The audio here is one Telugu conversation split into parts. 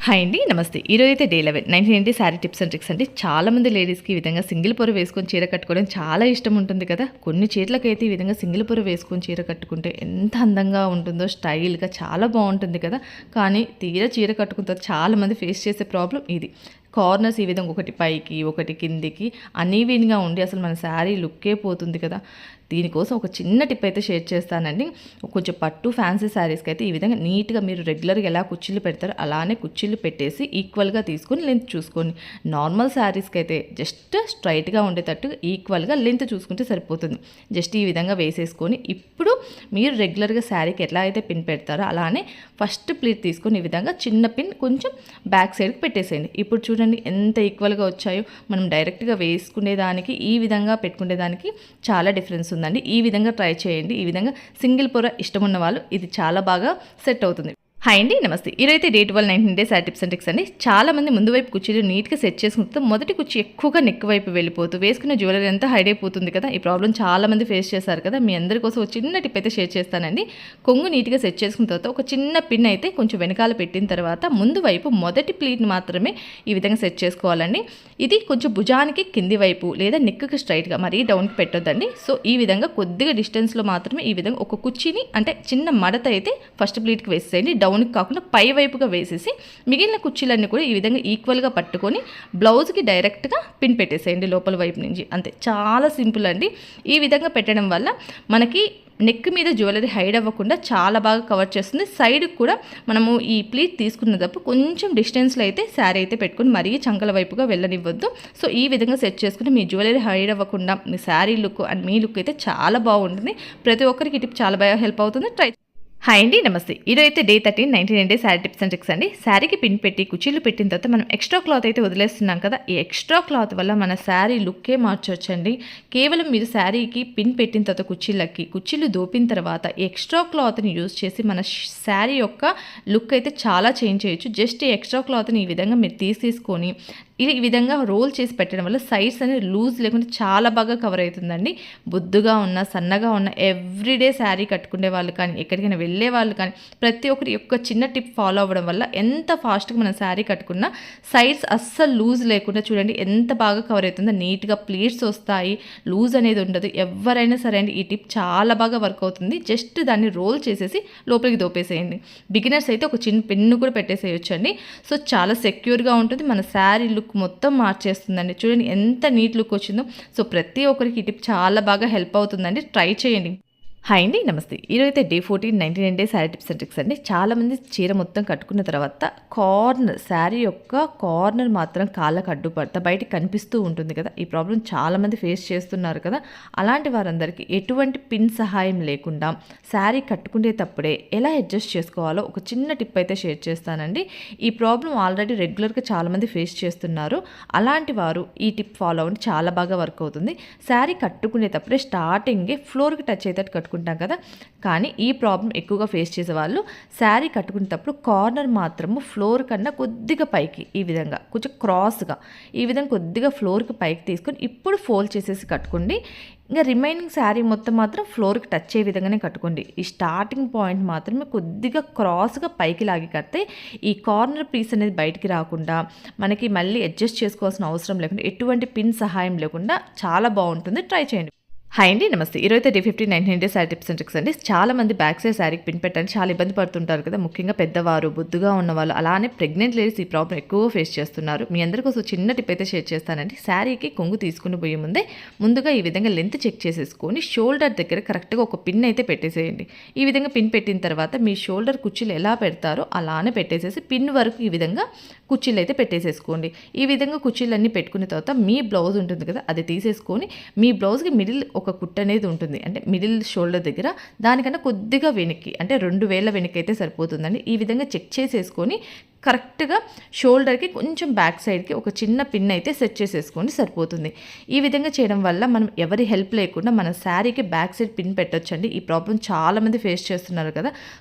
హాయ్ అండి, నమస్తే. ఈరోజు అయితే day 11 1990 sari tips and tricks అండి. చాలామంది లేడీస్కి ఈ విధంగా సింగిల్ పొర వేసుకొని చీర కట్టుకోవడం చాలా ఇష్టం ఉంటుంది కదా. కొన్ని చీరలకైతే ఈ విధంగా సింగిల్ పొర వేసుకొని చీర కట్టుకుంటే ఎంత అందంగా ఉంటుందో, స్టైల్గా చాలా బాగుంటుంది కదా. కానీ తీరా చీర కట్టుకున్న తర్వాత చాలామంది ఫేస్ చేసే ప్రాబ్లం ఇది. కార్నర్స్ ఈ విధంగా ఒకటి పైకి ఒకటి కిందికి అనీవెన్గా ఉండి అసలు మన శారీ లుక్కే పోతుంది కదా. దీనికోసం ఒక చిన్న టిప్ అయితే షేర్ చేస్తానండి. కొంచెం పట్టు ఫ్యాన్సీ శారీస్కి అయితే ఈ విధంగా నీట్గా మీరు రెగ్యులర్గా ఎలా కుర్చీలు పెడతారో అలానే కుర్చీలు పెట్టేసి ఈక్వల్గా తీసుకొని లెంత్ చూసుకోండి. నార్మల్ శారీస్కి అయితే జస్ట్ స్ట్రైట్గా ఉండేటట్టు ఈక్వల్గా లెంత్ చూసుకుంటే సరిపోతుంది. జస్ట్ ఈ విధంగా వేసేసుకొని ఇప్పుడు మీరు రెగ్యులర్గా శారీకి ఎలా అయితే పిన్ పెడతారో అలానే ఫస్ట్ ప్లీట్ తీసుకొని ఈ విధంగా చిన్న పిన్ కొంచెం బ్యాక్ సైడ్కి పెట్టేసేయండి. ఇప్పుడు చూడండి ఎంత ఈక్వల్గా వచ్చాయో. మనం డైరెక్ట్గా వేసుకునేదానికి ఈ విధంగా పెట్టుకునేదానికి చాలా డిఫరెన్స్ ఉందండి. ఈ విధంగా ట్రై చేయండి. ఈ విధంగా సింగిల్ పొర ఇష్టం ఉన్న వాళ్ళు ఇది చాలా బాగా సెట్ అవుతుంది. హాయ్ అండి, నమస్తే. ఈరోజైతే day 12 19 sari tips and tricks అండి. చాలామంది ముందు వైపు కుర్చీలు నీట్గా సెట్ చేసుకుంటే మొదటి కుర్చీ ఎక్కువగా నెక్ వైపు వెళ్ళిపోతూ వేసుకున్న జ్యువెలరీ అంతా హైడ్ అయిపోతుంది కదా. ఈ ప్రాబ్లం చాలామంది ఫేస్ చేశారు కదా. మీ అందరి కోసం ఒక చిన్న టిప్ అయితే షేర్ చేస్తానండి. కొంగు నీట్గా సెట్ చేసుకున్న తర్వాత ఒక చిన్న పిన్ అయితే కొంచెం వెనకాల పెట్టిన తర్వాత ముందు వైపు మొదటి ప్లీట్ని మాత్రమే ఈ విధంగా సెట్ చేసుకోవాలండి. ఇది కొంచెం భుజానికి కింది వైపు లేదా నెక్కి స్ట్రైట్గా మరీ డౌన్కి పెట్టొద్దండి. సో ఈ విధంగా కొద్దిగా డిస్టెన్స్లో మాత్రమే ఈ విధంగా ఒక కుర్చీని అంటే చిన్న మడత అయితే ఫస్ట్ ప్లీట్కి వేసేయండి. డౌన్కి కాకుండా పై వైపుగా వేసేసి మిగిలిన కుర్చీలన్నీ కూడా ఈ విధంగా ఈక్వల్గా పట్టుకొని బ్లౌజ్కి డైరెక్ట్గా పిన్ పెట్టేసేయండి లోపల వైపు నుంచి. అంతే, చాలా సింపుల్ అండి. ఈ విధంగా పెట్టడం వల్ల మనకి నెక్ మీద జ్యువెలరీ హైడ్ అవ్వకుండా చాలా బాగా కవర్ చేస్తుంది. సైడ్కి కూడా మనము ఈ ప్లీట్ తీసుకున్నప్పుడు కొంచెం డిస్టెన్స్లో అయితే శారీ అయితే పెట్టుకుని మరీ చంకల వైపుగా వెళ్ళనివ్వద్దు. సో ఈ విధంగా సెట్ చేసుకుని మీ జ్యువెలరీ హైడ్ అవ్వకుండా మీ శారీ లుక్ అండ్ మీ లుక్ అయితే చాలా బాగుంటుంది. ప్రతి ఒక్కరికి టిప్ చాలా బాగా హెల్ప్ అవుతుంది. ట్రై. హాయ్ అండి, నమస్తే. ఈరోజైతే day 13 19 sari tips and tricks అండి. శారీకి పిన్ పెట్టి కుర్చీలు పెట్టిన తర్వాత మనం ఎక్స్ట్రా క్లాత్ అయితే వదిలేస్తున్నాం కదా. ఈ ఎక్స్ట్రా క్లాత్ వల్ల మన శారీ లుక్కే మార్చొచ్చండి. కేవలం మీరు శారీకి పిన్ పెట్టిన తర్వాత కుర్చీలు దోపిన తర్వాత ఎక్స్ట్రా క్లాత్ని యూజ్ చేసి మన శారీ యొక్క లుక్ అయితే చాలా చేంజ్ చేయొచ్చు. జస్ట్ ఈ ఎక్స్ట్రా క్లాత్ని ఈ విధంగా మీరు తీసుకొని ఈ విధంగా రోల్ చేసి పెట్టడం వల్ల సైడ్స్ అనేది లూజ్ లేకుండా చాలా బాగా కవర్ అవుతుందండి. బొద్దుగా ఉన్న సన్నగా ఉన్న ఎవ్రీడే శారీ కట్టుకునే వాళ్ళు కానీ ఎక్కడికైనా వెళ్ళే వాళ్ళు కానీ ప్రతి ఒక్కరి యొక్క చిన్న టిప్ ఫాలో అవ్వడం వల్ల ఎంత ఫాస్ట్గా మనం శారీ కట్టుకున్నా సైడ్స్ అస్సలు లూజ్ లేకుండా చూడండి ఎంత బాగా కవర్ అవుతుందో. నీట్గా ప్లీట్స్ వస్తాయి, లూజ్ అనేది ఉండదు. ఎవరైనా సరే అండి ఈ టిప్ చాలా బాగా వర్క్ అవుతుంది. జస్ట్ దాన్ని రోల్ చేసేసి లోపలికి దోపేసేయండి. బిగినర్స్ అయితే ఒక చిన్న పెన్ను కూడా పెట్టేసేయచ్చు అండి. సో చాలా సెక్యూర్గా ఉంటుంది. మన శారీ లుక్ మొత్తం మార్చేస్తుందండి. చూడండి ఎంత నీట్ లుక్ వచ్చిందో. సో ప్రతి ఒక్కరికి ఈ టిప్ చాలా బాగా హెల్ప్ అవుతుందండి. ట్రై చేయండి. హాయ్ అండి, నమస్తే. ఈరోజైతే day 14 19 sari tips and tricks అండి. చాలామంది చీర మొత్తం కట్టుకున్న తర్వాత శారీ యొక్క కార్నర్ మాత్రం కాళ్ళకు అడ్డుపడతా బయటికి కనిపిస్తూ ఉంటుంది కదా. ఈ ప్రాబ్లం చాలామంది ఫేస్ చేస్తున్నారు కదా. అలాంటి వారందరికీ ఎటువంటి పిన్ సహాయం లేకుండా శారీ కట్టుకునేటప్పుడే ఎలా అడ్జస్ట్ చేసుకోవాలో ఒక చిన్న టిప్ అయితే షేర్ చేస్తానండి. ఈ ప్రాబ్లం ఆల్రెడీ రెగ్యులర్గా చాలామంది ఫేస్ చేస్తున్నారు. అలాంటి వారు ఈ టిప్ ఫాలో అవ్వండి, చాలా బాగా వర్క్ అవుతుంది. శారీ కట్టుకునేటప్పుడే స్టార్టింగే ఫ్లోర్కి టచ్ అయితే కట్టుకుంటాం కదా. కానీ ఈ ప్రాబ్లం ఎక్కువగా ఫేస్ చేసే వాళ్ళు శారీ కట్టుకునేటప్పుడు కార్నర్ మాత్రము ఫ్లోర్ కన్నా కొద్దిగా పైకి ఈ విధంగా కొంచెం క్రాస్గా ఈ విధంగా కొద్దిగా ఫ్లోర్కి పైకి తీసుకొని ఇప్పుడు ఫోల్డ్ చేసేసి కట్టుకోండి. ఇంకా రిమైనింగ్ శారీ మొత్తం మాత్రం ఫ్లోర్కి టచ్ అయ్యే విధంగానే కట్టుకోండి. ఈ స్టార్టింగ్ పాయింట్ మాత్రమే కొద్దిగా క్రాస్గా పైకి లాగి కడితే ఈ కార్నర్ పీస్ అనేది బయటికి రాకుండా మనకి మళ్ళీ అడ్జస్ట్ చేసుకోవాల్సిన అవసరం లేకుండా ఎటువంటి పిన్ సహాయం లేకుండా చాలా బాగుంటుంది. ట్రై చేయండి. హాయ్ అండి, నమస్తే. ఈరోజైతే day 15 19 sari tips and tricks అండి. చాలామంది బ్యాక్ సైడ్ శారీకి పిన్ పెట్టడానికి చాలా ఇబ్బంది పడుతుంటారు కదా. ముఖ్యంగా పెద్దవారు, బొద్దుగా ఉన్నవాళ్ళు, అలానే ప్రెగ్నెంట్ లేడీస్ ఈ ప్రాబ్లం ఎక్కువ ఫేస్ చేస్తున్నారు. మీ అందరికోసం చిన్న టిప్ అయితే షేర్ చేస్తానండి. శారీకి కొంగు తీసుకుని పోయే ముందుగా ఈ విధంగా లెంత్ చెక్ చేసేసుకొని షోల్డర్ దగ్గర కరెక్ట్గా ఒక పిన్ అయితే పెట్టేసేయండి. ఈ విధంగా పిన్ పెట్టిన తర్వాత మీ షోల్డర్ కుర్చీలు ఎలా పెడతారో అలానే పెట్టేసేసి పిన్ వరకు ఈ విధంగా కుర్చీలు అయితే పెట్టేసేసుకోండి. ఈ విధంగా కుర్చీలన్నీ పెట్టుకున్న తర్వాత మీ బ్లౌజ్ ఉంటుంది కదా అది తీసేసుకొని మీ బ్లౌజ్కి మిడిల్ ఒక కుట్టు అనేది ఉంటుంది, అంటే మిడిల్ షోల్డర్ దగ్గర దానికన్నా కొద్దిగా వెనక్కి అంటే 2 వేల వెనక్కి అయితే సరిపోతుందండి. ఈ విధంగా చెక్ చేసేసుకొని కరెక్ట్గా షోల్డర్కి కొంచెం బ్యాక్ సైడ్కి ఒక చిన్న పిన్ అయితే సెట్ చేసేసుకోండి, సరిపోతుంది. ఈ విధంగా చేయడం వల్ల మనం ఎవరి హెల్ప్ లేకుండా మన శారీకి బ్యాక్ సైడ్ పిన్ పెట్టొచ్చండి. ఈ ప్రాబ్లం చాలామంది ఫేస్ చేస్తున్నారు కదా.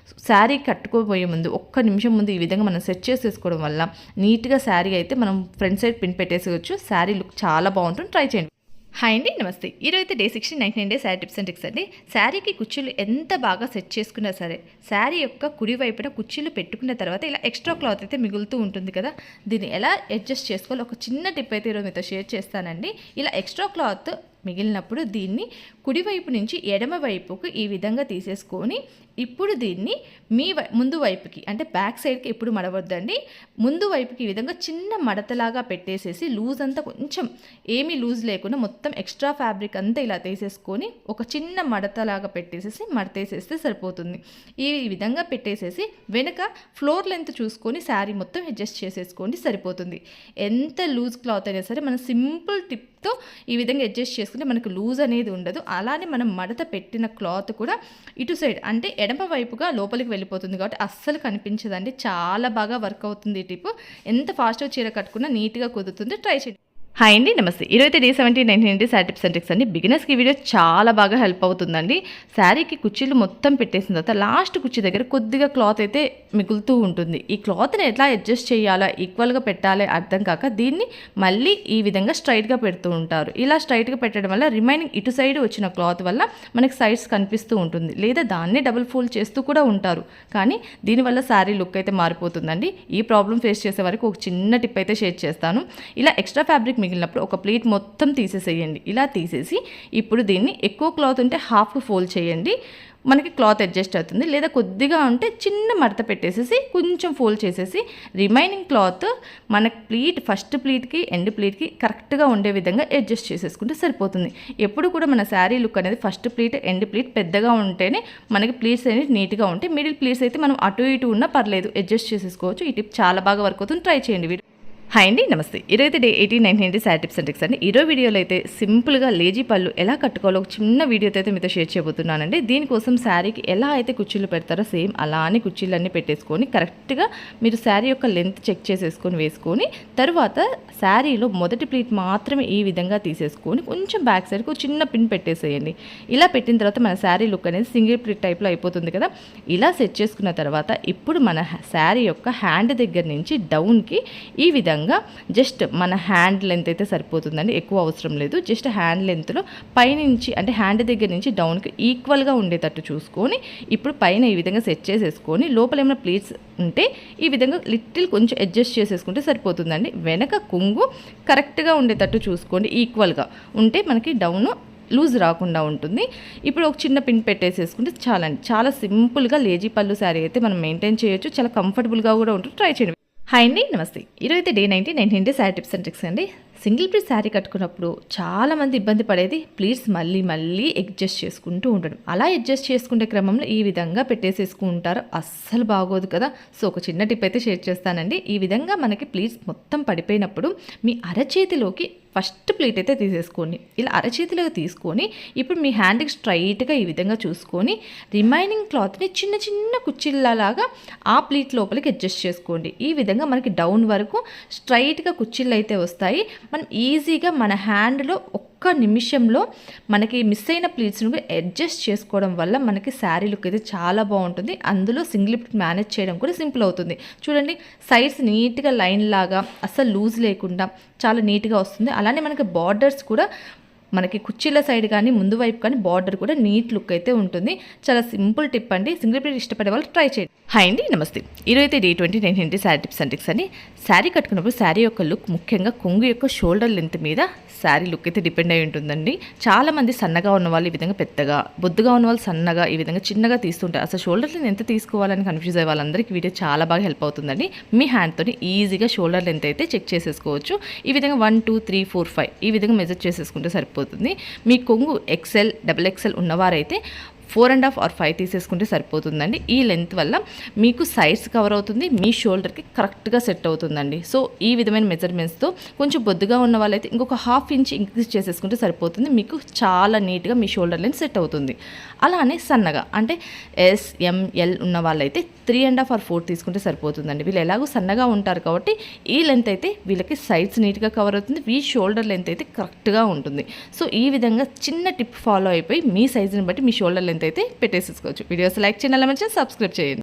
శారీ కట్టుకోబోయే ముందు ఒక్క నిమిషం ముందు ఈ విధంగా మనం సెట్ చేసేసుకోవడం వల్ల నీట్గా శారీ అయితే మనం ఫ్రంట్ సైడ్ పిన్ పెట్టేసుకోవచ్చు. శారీ లుక్ చాలా బాగుంటుంది. ట్రై చేయండి. హాయ్ అండి, నమస్తే. ఈరోజైతే day 16 99 day sari tips and tricks అండి. శారీకి కుచ్చులు ఎంత బాగా సెట్ చేసుకున్నా సరే, శారీ యొక్క కుడి వైపున కుచ్చులు పెట్టుకున్న తర్వాత ఇలా ఎక్స్ట్రా క్లాత్ అయితే మిగులుతూ ఉంటుంది కదా, దీన్ని ఎలా అడ్జస్ట్ చేసుకోవాలి ఒక చిన్న టిప్ అయితే ఈరోజు మీతో షేర్ చేస్తానండి. ఇలా ఎక్స్ట్రా క్లాత్ మిగిలినప్పుడు దీన్ని కుడివైపు నుంచి ఎడమ వైపుకు ఈ విధంగా తీసేసుకొని ఇప్పుడు దీన్ని ముందు వైపుకి అంటే బ్యాక్ సైడ్కి ఎప్పుడు మడవద్దండి, ముందు వైపుకి ఈ విధంగా చిన్న మడతలాగా పెట్టేసేసి లూజ్ అంతా కొంచెం ఏమీ లూజ్ లేకుండా మొత్తం ఎక్స్ట్రా ఫ్యాబ్రిక్ అంతా ఇలా తీసేసుకొని ఒక చిన్న మడతలాగా పెట్టేసేసి మడతేసేస్తే సరిపోతుంది. ఈ విధంగా పెట్టేసేసి వెనక ఫ్లోర్ లెంత్ చూసుకొని శారీ మొత్తం అడ్జస్ట్ చేసేసుకోండి, సరిపోతుంది. ఎంత లూజ్ క్లాత్ అయినా సరే మనం సింపుల్ టిప్తో ఈ విధంగా అడ్జస్ట్ చేసుకుంటే మనకు లూజ్ అనేది ఉండదు. అలానే మనం మడత పెట్టిన క్లాత్ కూడా ఇటు సైడ్ అంటే ఎడమ వైపుగా లోపలికి వెళ్ళిపోతుంది కాబట్టి అస్సలు కనిపించదండి. చాలా బాగా వర్క్ అవుతుంది ఈ టిప్. ఎంత ఫాస్ట్గా చీర కట్టుకున్నా నీట్గా కుదురుతుంది. ట్రై చేయండి. హాయ్ అండి, నమస్తే. ఈరోజైతే day 17 99 sari tips and tricks అండి. బిగినర్స్కి వీడియో చాలా బాగా హెల్ప్ అవుతుందండి. శారీకి కుర్చీలు మొత్తం పెట్టేసిన తర్వాత లాస్ట్ కుర్చీ దగ్గర కొద్దిగా క్లాత్ అయితే మిగులుతూ ఉంటుంది. ఈ క్లాత్ని ఎట్లా అడ్జస్ట్ చేయాలా, ఈక్వల్గా పెట్టాలి అర్థం కాక దీన్ని మళ్ళీ ఈ విధంగా స్ట్రైట్గా పెడుతూ ఉంటారు. ఇలా స్ట్రైట్గా పెట్టడం వల్ల రిమైనింగ్ ఇటు సైడ్ వచ్చిన క్లాత్ వల్ల మనకి సైడ్స్ కనిపిస్తూ ఉంటుంది, లేదా దాన్ని డబుల్ ఫోల్డ్ చేస్తూ కూడా ఉంటారు. కానీ దీనివల్ల శారీ లుక్ అయితే మారిపోతుందండి. ఈ ప్రాబ్లం ఫేస్ చేసే వరకు ఒక చిన్న టిప్ అయితే షేర్ చేస్తాను. ఇలా ఎక్స్ట్రా ఫ్యాబ్రిక్ మిగిలినప్పుడు ఒక ప్లేట్ మొత్తం తీసేసేయండి. ఇలా తీసేసి ఇప్పుడు దీన్ని ఎక్కువ క్లాత్ ఉంటే హాఫ్ ఫోల్డ్ చేయండి, మనకి క్లాత్ అడ్జస్ట్ అవుతుంది. లేదా కొద్దిగా ఉంటే చిన్న మడత పెట్టేసేసి కొంచెం ఫోల్డ్ చేసేసి రిమైనింగ్ క్లాత్ మనకి ఫస్ట్ ప్లీట్కి ఎండ్ ప్లీట్కి కరెక్ట్గా ఉండే విధంగా అడ్జస్ట్ చేసేసుకుంటే సరిపోతుంది. ఎప్పుడు కూడా మన శారీ లుక్ అనేది ఫస్ట్ ప్లీట్ ఎండ్ ప్లీట్ పెద్దగా ఉంటేనే మనకి ప్లీట్స్ అనేది నీట్గా ఉంటాయి. మిడిల్ ప్లీట్స్ అయితే మనం అటు ఇటు ఉన్నా పర్లేదు, అడ్జస్ట్ చేసేసుకోవచ్చు. ఈ టిప్ చాలా బాగా వర్క్ అవుతుంది, ట్రై చేయండి. హాయ్ అండి, నమస్తే. ఈరోజైతే day 18 99 sari tips and tricks అండి. ఈరోజు వీడియోలో అయితే సింపుల్గా లేజీ పళ్ళు ఎలా కట్టుకోవాలో ఒక చిన్న వీడియోతో అయితే మీతో షేర్ చేయబోతున్నానండి. దీనికోసం శారీకి ఎలా అయితే కుర్చీలు పెడతారో సేమ్ అలానే కుర్చీలన్నీ పెట్టేసుకొని కరెక్ట్గా మీరు శారీ యొక్క లెంత్ చెక్ చేసేసుకొని వేసుకొని తర్వాత శారీలో మొదటి ప్లీట్ మాత్రమే ఈ విధంగా తీసేసుకొని కొంచెం బ్యాక్ సైడ్కి ఒక చిన్న పిన్ పెట్టేసేయండి. ఇలా పెట్టిన తర్వాత మన శారీ లుక్ అనేది సింగిల్ ప్లీట్ టైప్లో అయిపోతుంది కదా. ఇలా సెట్ చేసుకున్న తర్వాత ఇప్పుడు మన శారీ యొక్క హ్యాండ్ దగ్గర నుంచి డౌన్కి ఈ విధంగా జస్ట్ మన హ్యాండ్ లెంత్ అయితే సరిపోతుందండి, ఎక్కువ అవసరం లేదు. జస్ట్ హ్యాండ్ లెంత్లో పైనుంచి అంటే హ్యాండ్ దగ్గర నుంచి డౌన్కి ఈక్వల్గా ఉండేటట్టు చూసుకొని ఇప్పుడు పైన ఈ విధంగా సెట్ చేసేసుకొని లోపల ఏమైనా ప్లీట్స్ ఉంటే ఈ విధంగా లిటిల్ కొంచెం అడ్జస్ట్ చేసేసుకుంటే సరిపోతుందండి. వెనక కొంగు కరెక్ట్గా ఉండేటట్టు చూసుకోండి, ఈక్వల్గా ఉంటే మనకి డౌన్ లూజ్ రాకుండా ఉంటుంది. ఇప్పుడు ఒక చిన్న పిన్ పెట్టేసేసుకుంటే చాలండి. చాలా సింపుల్గా లేజీ పళ్ళు శారీ అయితే మనం మెయింటైన్ చేయొచ్చు, చాలా కంఫర్టబుల్గా కూడా ఉంటుంది. ట్రై చేయండి. హాయ్ అండి, నమస్తే. ఈరోజైతే day 19 99 sari tips and tricks అండి. సింగిల్ ప్లీట్ శారీ కట్టుకున్నప్పుడు చాలామంది ఇబ్బంది పడేది ప్లీట్స్ మళ్ళీ అడ్జస్ట్ చేసుకుంటూ ఉండడం. అలా అడ్జస్ట్ చేసుకునే క్రమంలో ఈ విధంగా పెట్టేసేసుకుంటారు, అస్సలు బాగోదు కదా. సో ఒక చిన్న టిప్ అయితే షేర్ చేస్తానండి. ఈ విధంగా మనకి ప్లీట్స్ మొత్తం పడిపోయినప్పుడు మీ అరచేతిలోకి ఫస్ట్ ప్లేట్ అయితే తీసేసుకోండి. ఇలా అరచేతిలోకి తీసుకొని ఇప్పుడు మీ హ్యాండ్కి స్ట్రైట్గా ఈ విధంగా చూసుకొని రిమైనింగ్ క్లాత్ని చిన్న చిన్న కుచ్చిళ్ళలాగా ఆ ప్లీట్ లోపలికి అడ్జస్ట్ చేసుకోండి. ఈ విధంగా మనకి డౌన్ వరకు స్ట్రైట్గా కుచ్చిళ్ళు అయితే వస్తాయి. మనం ఈజీగా మన హ్యాండ్లో ఒక్క నిమిషంలో మనకి మిస్ అయిన ప్లీట్స్ని అడ్జస్ట్ చేసుకోవడం వల్ల మనకి శారీ లుక్ అయితే చాలా బాగుంటుంది. అందులో సింగిల్ ప్లీట్ మేనేజ్ చేయడం కూడా సింపుల్ అవుతుంది. చూడండి, సైడ్స్ నీట్గా లైన్ లాగా అస్సలు లూజ్ లేకుండా చాలా నీట్గా వస్తుంది. అలానే మనకి బార్డర్స్ కూడా మనకి కుర్చీల సైడ్ కానీ ముందు వైపు కానీ బార్డర్ కూడా నీట్ లుక్ అయితే ఉంటుంది. చాలా సింపుల్ టిప్ అండి. సింగిల్ ప్లీట్ ఇష్టపడే వాళ్ళు ట్రై చేయండి. హాయ్ అండి, నమస్తే. ఈరోజైతే day 20 99 sari tips and tricks అండి. శారీ కట్టుకున్నప్పుడు శారీ యొక్క లుక్ ముఖ్యంగా కొంగు యొక్క షోల్డర్ లెంత్ మీద శారీ లుక్ అయితే డిపెండ్ అయి ఉంటుందండి. చాలామంది సన్నగా ఉన్న వాళ్ళు ఈ విధంగా పెద్దగా, బొద్దుగా ఉన్న వాళ్ళు సన్నగా ఈ విధంగా చిన్నగా తీస్తుంటారు. అసలు షోల్డర్ లెంత్ ఎంత తీసుకోవాలని కన్ఫ్యూజ్ అయ్యే వాళ్ళందరికీ వీడియో చాలా బాగా హెల్ప్ అవుతుందండి. మీ హ్యాండ్తో ఈజీగా షోల్డర్ లెంత్ అయితే చెక్ చేసేసుకోవచ్చు. ఈ విధంగా 1 2 3 4 5 ఈ విధంగా మెజర్ చేసేసుకుంటే సరిపోతుంది. మీ కొంగు XL XXL ఉన్నవారైతే 4.5 or 5 తీసేసుకుంటే సరిపోతుందండి. ఈ లెంత్ వల్ల మీకు సైడ్స్ కవర్ అవుతుంది, మీ షోల్డర్కి కరెక్ట్గా సెట్ అవుతుందండి. సో ఈ విధమైన మెజర్మెంట్స్తో కొంచెం బొద్దుగా ఉన్న వాళ్ళైతే ఇంకొక ½ ఇంచ్ ఇంక్రీజ్ చేసేసుకుంటే సరిపోతుంది. మీకు చాలా నీట్గా మీ షోల్డర్ లెంత్ సెట్ అవుతుంది. అలానే సన్నగా అంటే SML ఉన్న వాళ్ళైతే 3.5 or 4 తీసుకుంటే సరిపోతుందండి. వీళ్ళు ఎలాగో సన్నగా ఉంటారు కాబట్టి ఈ లెంత్ అయితే వీళ్ళకి సైడ్స్ నీట్గా కవర్ అవుతుంది, మీ షోల్డర్ లెంత్ అయితే కరెక్ట్గా ఉంటుంది. సో ఈ విధంగా చిన్న టిప్ ఫాలో అయిపోయి మీ సైజుని బట్టి మీ షోల్డర్ లెంత్ అయితే పెట్టేసుకోవచ్చు. వీడియోస్ లైక్ చేయాలి, మంచిగా సబ్స్క్రైబ్ చేయండి.